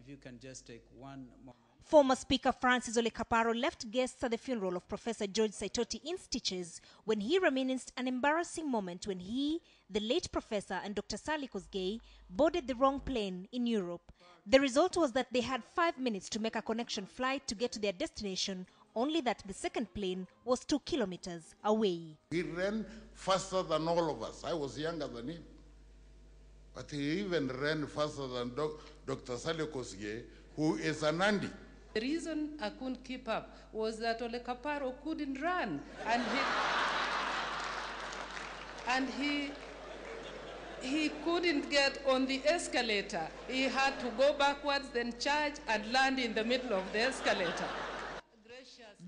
if you can just take one moment. Former Speaker Francis Ole Kaparo left guests at the funeral of Professor George Saitoti in stitches when he reminisced an embarrassing moment when he, the late professor, and Dr. Sally Kosgei boarded the wrong plane in Europe. The result was that they had 5 minutes to make a connection flight to get to their destination, only that the second plane was 2 kilometers away. He ran faster than all of us. I was younger than him. But he even ran faster than Dr. Sally Kosgei, who is a Nandi. The reason I couldn't keep up was that Ole Kaparo couldn't run, and he couldn't get on the escalator. He had to go backwards, then charge and land in the middle of the escalator.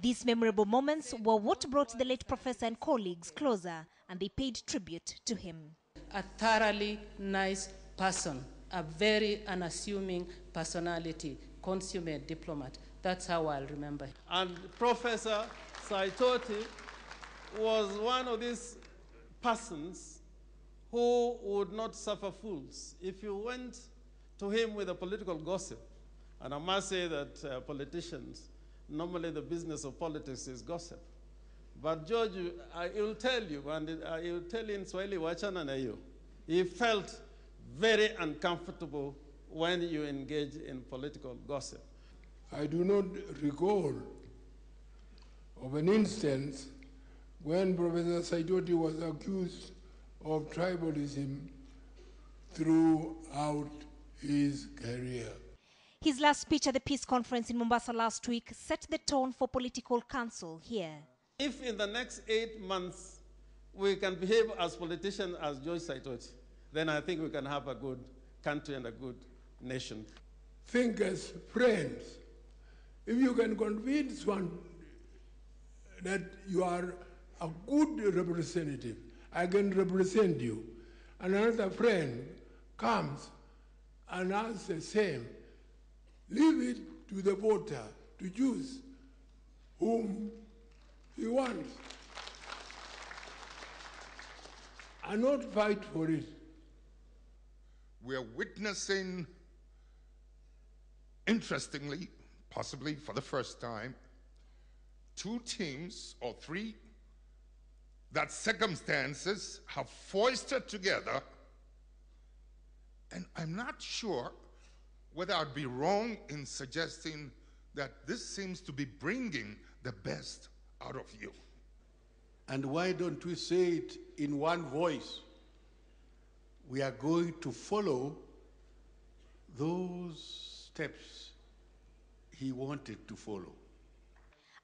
These memorable moments were what brought the late professor and colleagues closer, and they paid tribute to him. A thoroughly nice person, a very unassuming personality, consummate diplomat. That's how I'll remember him. And Professor Saitoti was one of these persons who would not suffer fools. If you went to him with a political gossip, and I must say that politicians, normally the business of politics is gossip. But George, I will tell you, and I will tell you in Swahili, wachana na hiyo. He felt very uncomfortable when you engage in political gossip. I do not recall of an instance when Professor Saitoti was accused of tribalism throughout his career. His last speech at the peace conference in Mombasa last week set the tone for political counsel here. If in the next 8 months we can behave as politicians as George Saitoti, then I think we can have a good country and a good nation. Think as friends. If you can convince one that you are a good representative, I can represent you. And another friend comes and asks the same, leave it to the voter to choose whom he wants and not fight for it. We are witnessing, interestingly, possibly for the first time, 2 teams or 3 that circumstances have foisted together, and I'm not sure whether I'd be wrong in suggesting that this seems to be bringing the best out of you. And why don't we say it in one voice? We are going to follow those steps he wanted to follow.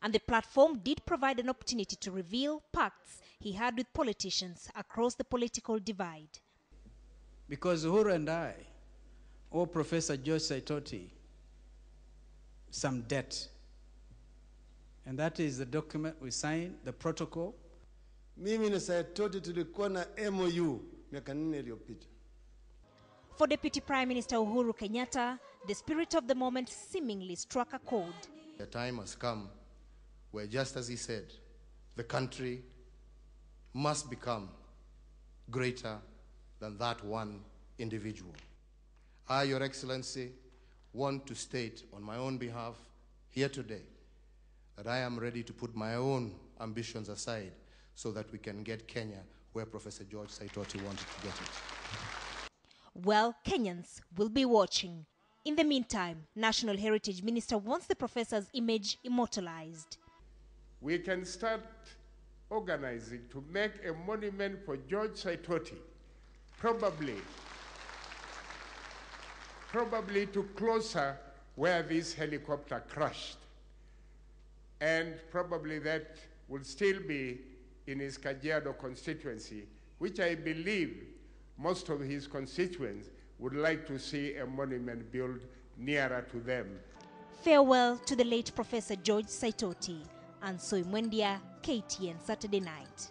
And the platform did provide an opportunity to reveal pacts he had with politicians across the political divide. Because Uhuru and I owe Professor George Saitoti some debt. And that is the document we signed, the protocol. Mimi na Saitoti tulikuwa na MOU miaka 4 iliyopita. For Deputy Prime Minister Uhuru Kenyatta, the spirit of the moment seemingly struck a chord. The time has come where, just as he said, the country must become greater than that one individual. I, Your Excellency, want to state on my own behalf here today that I am ready to put my own ambitions aside so that we can get Kenya where Professor George Saitoti wanted to get it. Well, Kenyans will be watching. In the meantime, National Heritage Minister wants the professor's image immortalized. We can start organizing to make a monument for George Saitoti, probably to closer where this helicopter crashed. And probably that will still be in his Kajiado constituency, which I believe most of his constituents would like to see a monument built nearer to them. Farewell to the late Professor George Saitoti. And so Mwendia, KTN Saturday Night.